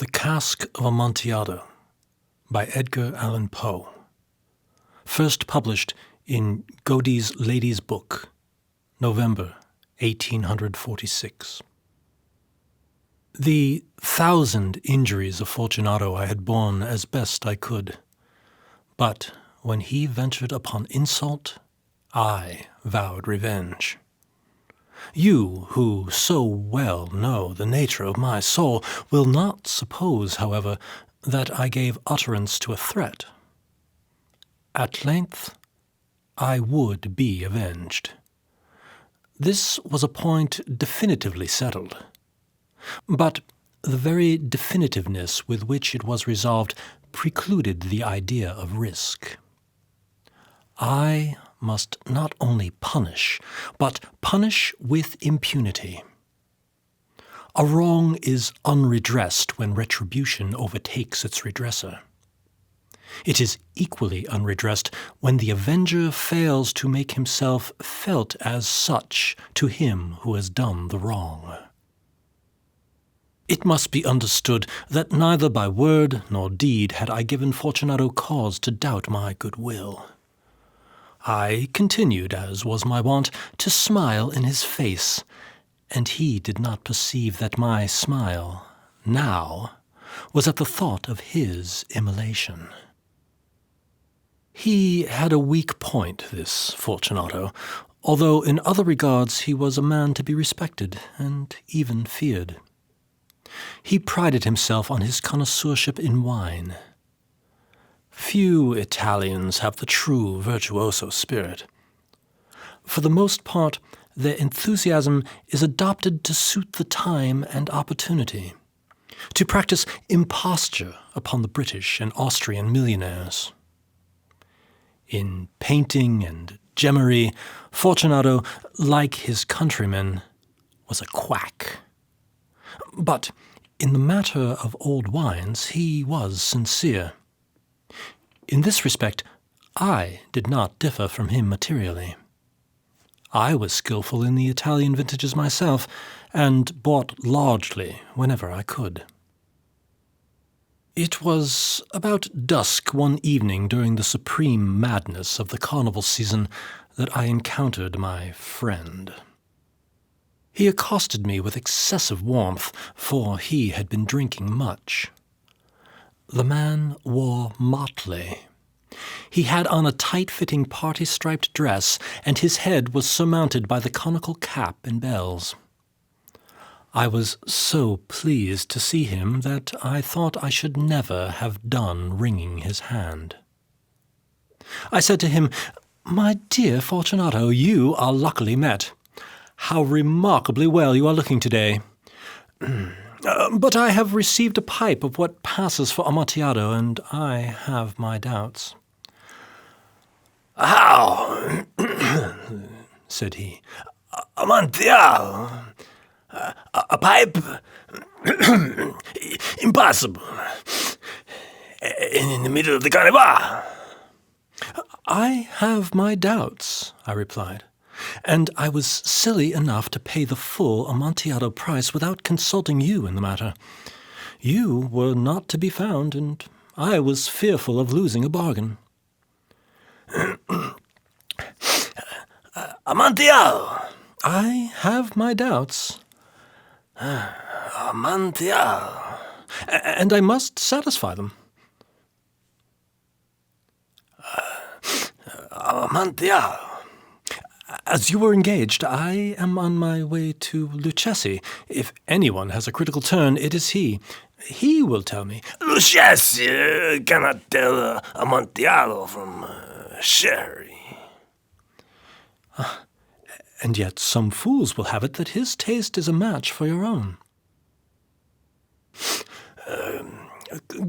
The Cask of Amontillado by Edgar Allan Poe. First published in Godey's Lady's Book, November 1846. The 1,000 injuries of Fortunato I had borne as best I could, but when he ventured upon insult, I vowed revenge. You, who so well know the nature of my soul, will not suppose, however, that I gave utterance to a threat. At length, I would be avenged. This was a point definitively settled. But the very definitiveness with which it was resolved precluded the idea of risk. I must not only punish, but punish with impunity. A wrong is unredressed when retribution overtakes its redresser. It is equally unredressed when the avenger fails to make himself felt as such to him who has done the wrong. It must be understood that neither by word nor deed had I given Fortunato cause to doubt my goodwill. I continued, as was my wont, to smile in his face, and he did not perceive that my smile, now, was at the thought of his immolation. He had a weak point, this Fortunato, although in other regards he was a man to be respected and even feared. He prided himself on his connoisseurship in wine. Few Italians have the true virtuoso spirit. For the most part, their enthusiasm is adopted to suit the time and opportunity, to practice imposture upon the British and Austrian millionaires. In painting and gemmery, Fortunato, like his countrymen, was a quack. But in the matter of old wines he was sincere. In this respect, I did not differ from him materially. I was skillful in the Italian vintages myself, and bought largely whenever I could. It was about dusk one evening during the supreme madness of the carnival season that I encountered my friend. He accosted me with excessive warmth, for he had been drinking much. The man wore motley. He had on a tight-fitting party-striped dress, and his head was surmounted by the conical cap and bells. I was so pleased to see him that I thought I should never have done wringing his hand. I said to him, "My dear Fortunato, you are luckily met. How remarkably well you are looking today. But I have received a pipe of what passes for Amontillado, and I have my doubts." "How?" said he. "Amontillado? A pipe? Impossible. In the middle of the Carnival." "I have my doubts," I replied, "and I was silly enough to pay the full Amontillado price without consulting you in the matter. You were not to be found, and I was fearful of losing a bargain." "Amontillado?" "I have my doubts." "Amontillado?" "And I must satisfy them." "Amontillado?" "As you were engaged, I am on my way to Lucchesi. If anyone has a critical turn, it is he. He will tell me." "Lucchesi cannot tell Amontillado from sherry." "And yet some fools will have it that his taste is a match for your own."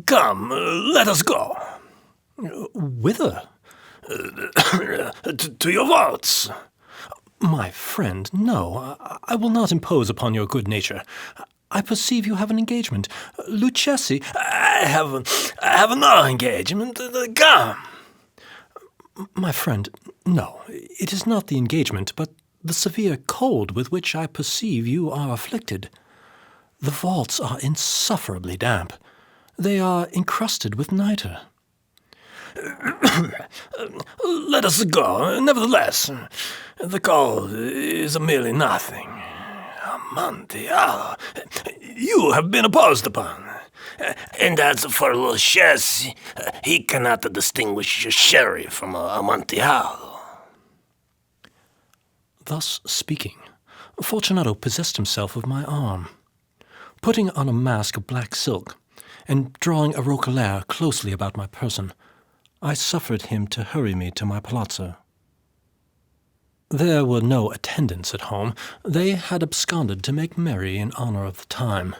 "Come, let us go." "Whither?" To your vaults." "My friend, no. I will not impose upon your good nature. I perceive you have an engagement. Lucchesi—" I have no engagement. Come." "My friend, no. It is not the engagement, but the severe cold with which I perceive you are afflicted. The vaults are insufferably damp. They are encrusted with nitre. Let us go. Nevertheless, the call is merely nothing. Amontillado, you have been opposed upon. And as for Luchesi, he cannot distinguish sherry from Amontillado. Thus speaking, Fortunato possessed himself of my arm. Putting on a mask of black silk, and drawing a roquelaire closely about my person, I suffered him to hurry me to my palazzo. There were no attendants at home. They had absconded to make merry in honor of the time.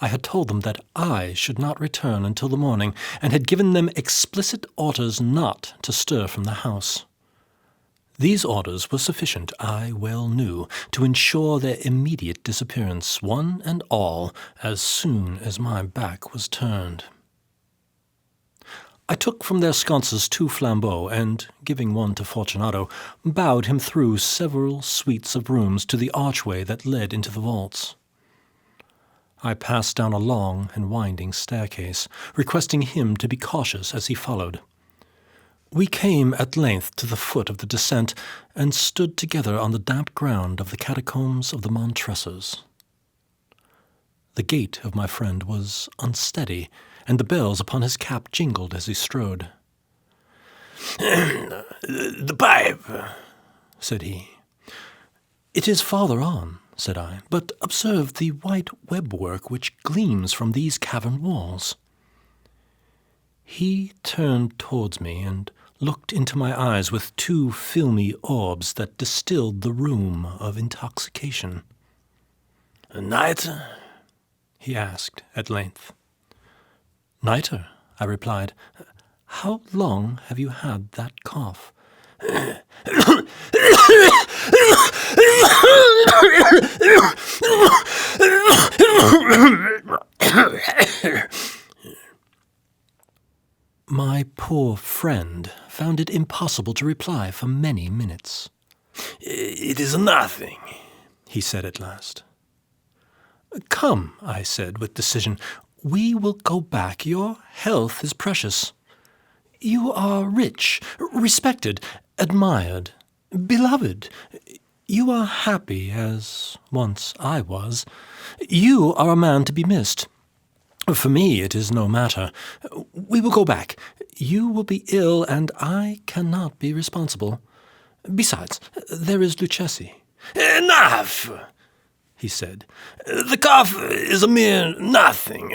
I had told them that I should not return until the morning, and had given them explicit orders not to stir from the house. These orders were sufficient, I well knew, to ensure their immediate disappearance, one and all, as soon as my back was turned. I took from their sconces 2 flambeaux, and, giving one to Fortunato, bowed him through several suites of rooms to the archway that led into the vaults. I passed down a long and winding staircase, requesting him to be cautious as he followed. We came at length to the foot of the descent, and stood together on the damp ground of the catacombs of the Montresors. The gait of my friend was unsteady, and the bells upon his cap jingled as he strode. The pipe, said he. It is farther on, said I, but observe the white web-work which gleams from these cavern walls. He turned towards me and looked into my eyes with 2 filmy orbs that distilled the rheum of intoxication. Nitre? He asked at length. Nitre, I replied. How long have you had that cough? My poor friend found it impossible to reply for many minutes. It is nothing, he said at last. Come, I said with decision, we will go back. Your health is precious. You are rich, respected, admired, beloved. You are happy, as once I was. You are a man to be missed. For me it is no matter. We will go back. You will be ill, and I cannot be responsible. Besides, there is Luchesi. Enough, he said. The cough is a mere nothing.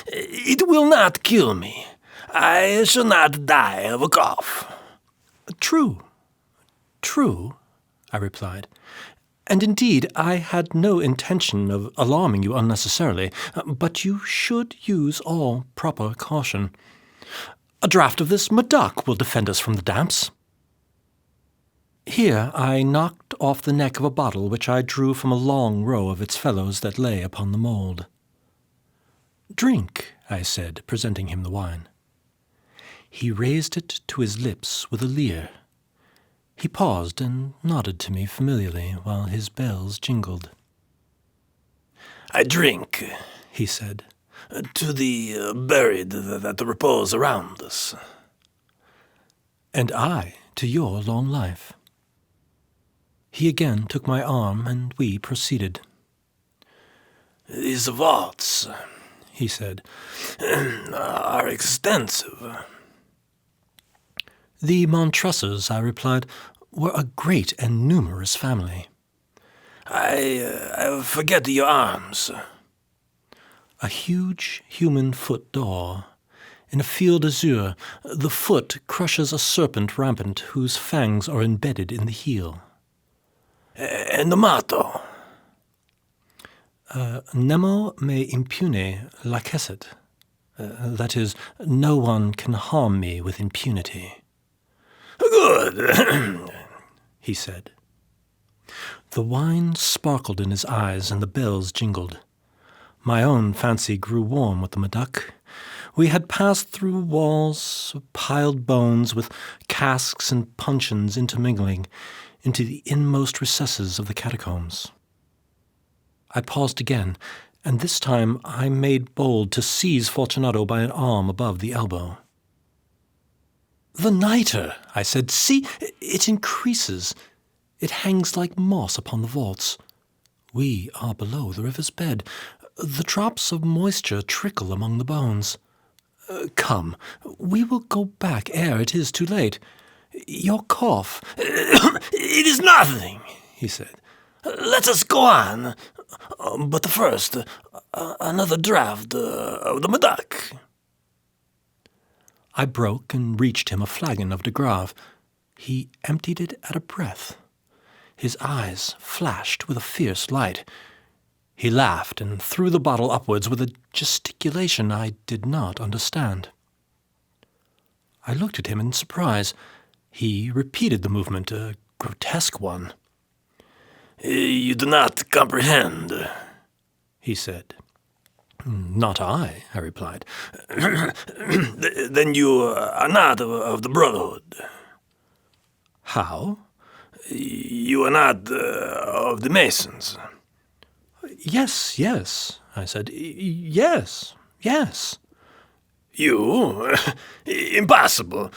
It will not kill me. I shall not die of a cough. True, I replied. And indeed, I had no intention of alarming you unnecessarily, but you should use all proper caution. A draught of this Medoc will defend us from the damps. Here I knocked off the neck of a bottle which I drew from a long row of its fellows that lay upon the mould. Drink, I said, presenting him the wine. He raised it to his lips with a leer. He paused and nodded to me familiarly while his bells jingled. I drink, he said, to the buried that repose around us. And I to your long life. He again took my arm, and we proceeded. These vaults, he said, are extensive. The Montresors, I replied, were a great and numerous family. I forget your arms. A huge human foot d'or. In a field azure, the foot crushes a serpent rampant whose fangs are embedded in the heel. And the motto? Nemo me impune lacessit. That is, no one can harm me with impunity. Good, he said. The wine sparkled in his eyes and the bells jingled. My own fancy grew warm with the Medoc. We had passed through walls of piled bones with casks and puncheons intermingling into the inmost recesses of the catacombs. I paused again, and this time I made bold to seize Fortunato by an arm above the elbow. "The nitre," I said. "See, it increases. It hangs like moss upon the vaults. We are below the river's bed. The drops of moisture trickle among the bones. Come, we will go back ere it is too late. Your cough—" "It is nothing," he said. "Let us go on. But first, another draught of the Medoc." I broke and reached him a flagon of de Grave. He emptied it at a breath. His eyes flashed with a fierce light. He laughed and threw the bottle upwards with a gesticulation I did not understand. I looked at him in surprise. He repeated the movement, a grotesque one. "You do not comprehend," he said. "Not I," I replied. "Then you are not of the Brotherhood." "How?" "You are not of the Masons." Yes, I said. Yes. "You? Impossible.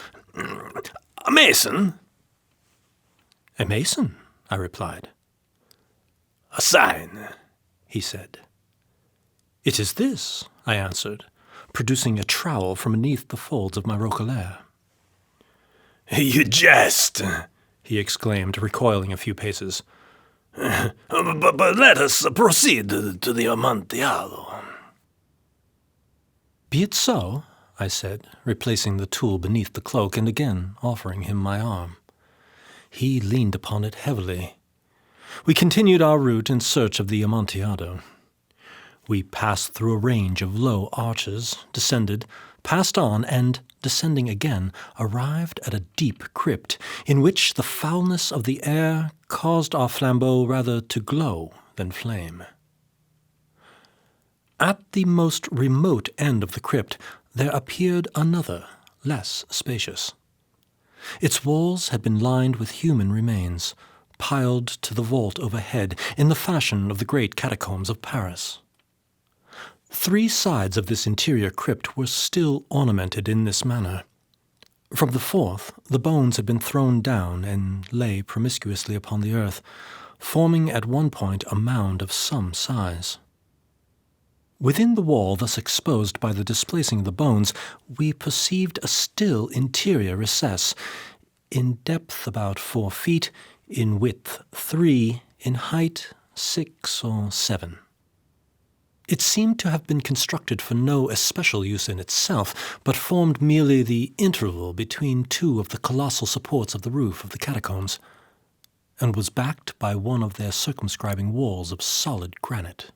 A Mason?" "A Mason," I replied. "A sign," he said. "It is this," I answered, producing a trowel from beneath the folds of my roquelaire. "You jest," he exclaimed, recoiling a few paces. But let us proceed to the Amontillado." "Be it so," I said, replacing the tool beneath the cloak and again offering him my arm. He leaned upon it heavily. We continued our route in search of the Amontillado. We passed through a range of low arches, descended, passed on, and, descending again, arrived at a deep crypt, in which the foulness of the air caused our flambeaux rather to glow than flame. At the most remote end of the crypt there appeared another, less spacious. Its walls had been lined with human remains, piled to the vault overhead in the fashion of the great catacombs of Paris. 3 sides of this interior crypt were still ornamented in this manner. From the 4th, the bones had been thrown down and lay promiscuously upon the earth, forming at one point a mound of some size. Within the wall thus exposed by the displacing of the bones, we perceived a still interior recess, in depth about 4 feet, in width 3, in height 6 or 7. It seemed to have been constructed for no especial use in itself, but formed merely the interval between 2 of the colossal supports of the roof of the catacombs, and was backed by one of their circumscribing walls of solid granite.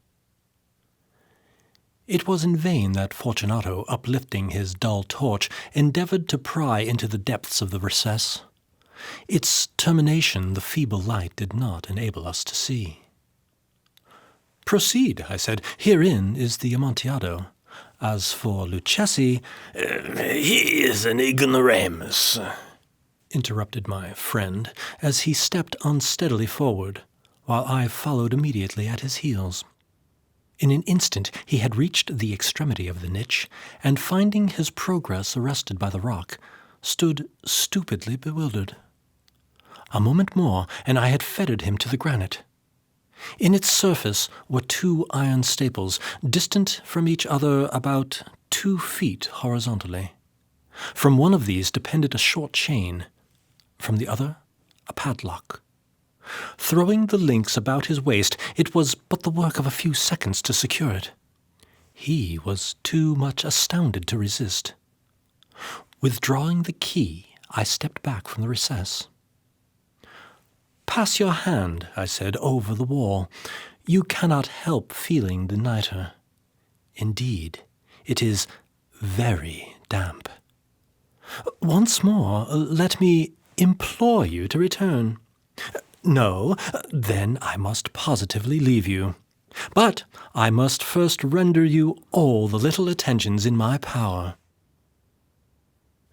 It was in vain that Fortunato, uplifting his dull torch, endeavored to pry into the depths of the recess. Its termination the feeble light did not enable us to see. "Proceed," I said. "Herein is the Amontillado. As for Luchesi—" "He is an ignoramus," interrupted my friend, as he stepped unsteadily forward, while I followed immediately at his heels. In an instant he had reached the extremity of the niche, and finding his progress arrested by the rock, stood stupidly bewildered. A moment more, and I had fettered him to the granite. In its surface were 2 iron staples, distant from each other about 2 feet horizontally. From one of these depended a short chain, from the other a padlock. Throwing the links about his waist, it was but the work of a few seconds to secure it. He was too much astounded to resist. Withdrawing the key, I stepped back from the recess. "Pass your hand," I said, "over the wall. You cannot help feeling the nitre. Indeed, it is very damp. Once more, let me implore you to return. No, then I must positively leave you. But I must first render you all the little attentions in my power."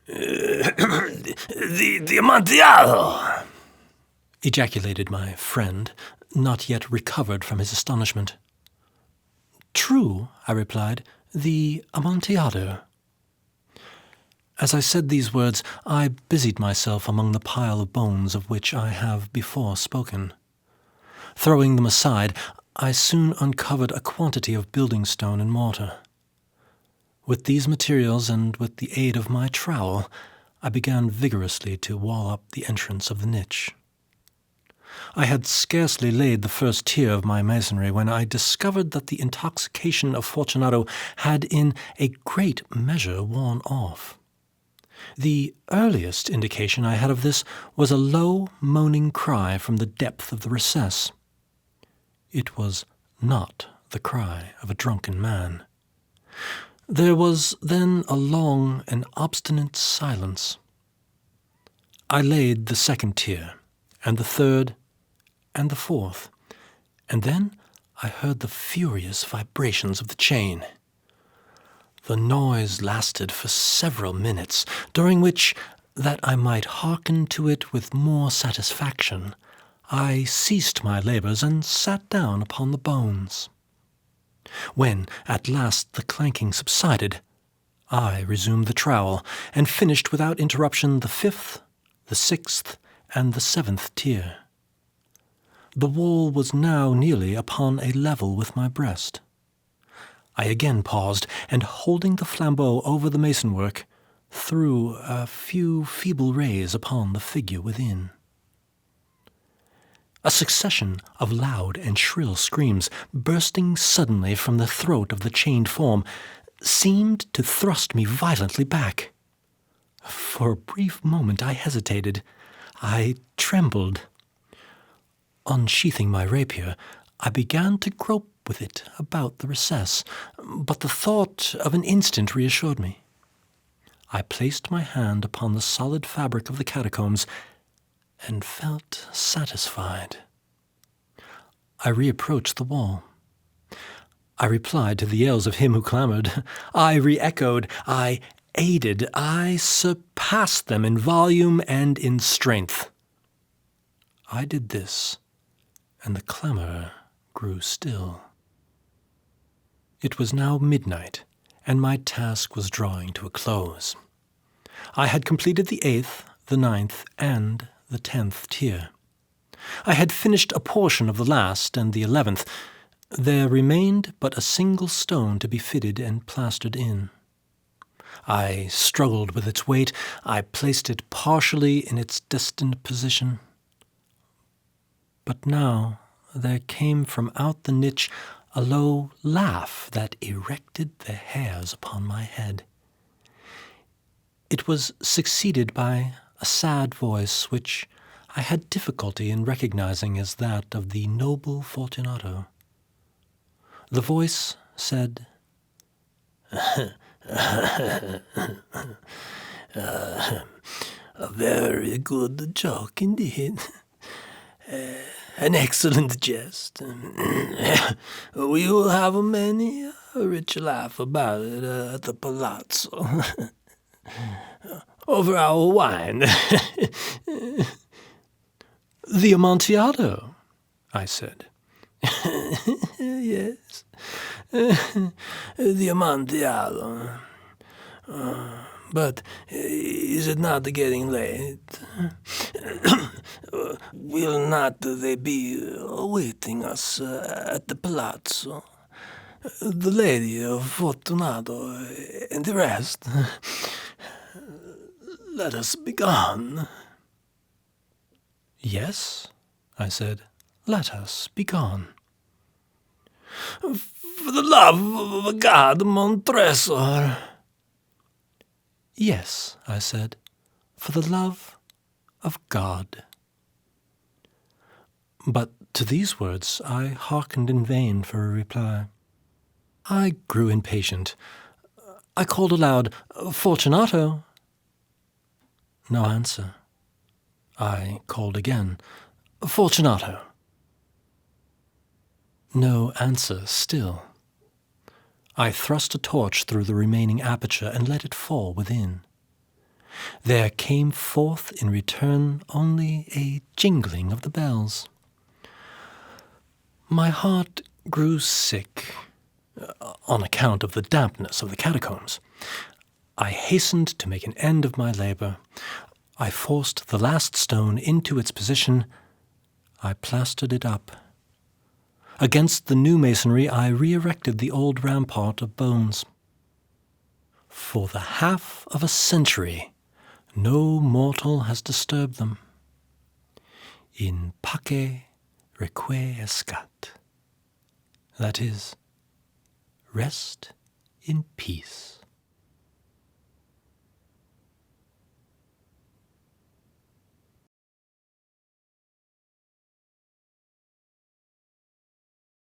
The Amontillado!" ejaculated my friend, not yet recovered from his astonishment. "True," I replied, "the Amontillado." As I said these words, I busied myself among the pile of bones of which I have before spoken. Throwing them aside, I soon uncovered a quantity of building stone and mortar. With these materials and with the aid of my trowel, I began vigorously to wall up the entrance of the niche. I had scarcely laid the first tier of my masonry when I discovered that the intoxication of Fortunato had in a great measure worn off. The earliest indication I had of this was a low, moaning cry from the depth of the recess. It was not the cry of a drunken man. There was then a long and obstinate silence. I laid the second tier, and the third, and the fourth, and then I heard the furious vibrations of the chain. The noise lasted for several minutes, during which, that I might hearken to it with more satisfaction, I ceased my labors and sat down upon the bones. When, at last, the clanking subsided, I resumed the trowel, and finished without interruption the fifth, the sixth, and the seventh tier. The wall was now nearly upon a level with my breast. I again paused, and holding the flambeau over the masonwork, threw a few feeble rays upon the figure within. A succession of loud and shrill screams, bursting suddenly from the throat of the chained form, seemed to thrust me violently back. For a brief moment I hesitated. I trembled. Unsheathing my rapier, I began to grope with it about the recess, but the thought of an instant reassured me. I placed my hand upon the solid fabric of the catacombs and felt satisfied. I reapproached the wall. I replied to the yells of him who clamored. I re-echoed. I aided. I surpassed them in volume and in strength. I did this, and the clamor grew still. It was now midnight, and my task was drawing to a close. I had completed the 8th, the 9th, and the 10th tier. I had finished a portion of the last and the 11th. There remained but a single stone to be fitted and plastered in. I struggled with its weight. I placed it partially in its destined position. But now there came from out the niche a low laugh that erected the hairs upon my head. It was succeeded by a sad voice which I had difficulty in recognizing as that of the noble Fortunato. The voice said, A very good joke indeed. An excellent jest. We will have many a rich laugh about it at the palazzo. Over our wine. "The Amontillado," I said. Yes, the Amontillado. But is it not getting late? Will not they be awaiting us at the palazzo? The lady of Fortunato and the rest. Let us be gone. "Yes," I said, "let us be gone." For the love of God, Montresor. "Yes," I said, "for the love of God." But to these words I hearkened in vain for a reply. I grew impatient. I called aloud, "Fortunato!" No answer. I called again, "Fortunato!" No answer still. I thrust a torch through the remaining aperture and let it fall within. There came forth in return only a jingling of the bells. My heart grew sick. on account of the dampness of the catacombs. I hastened to make an end of my labor. I forced the last stone into its position. I plastered it up. Against the new masonry, I re-erected the old rampart of bones. For the half of a century, no mortal has disturbed them. In pace requiescat. That is, rest in peace.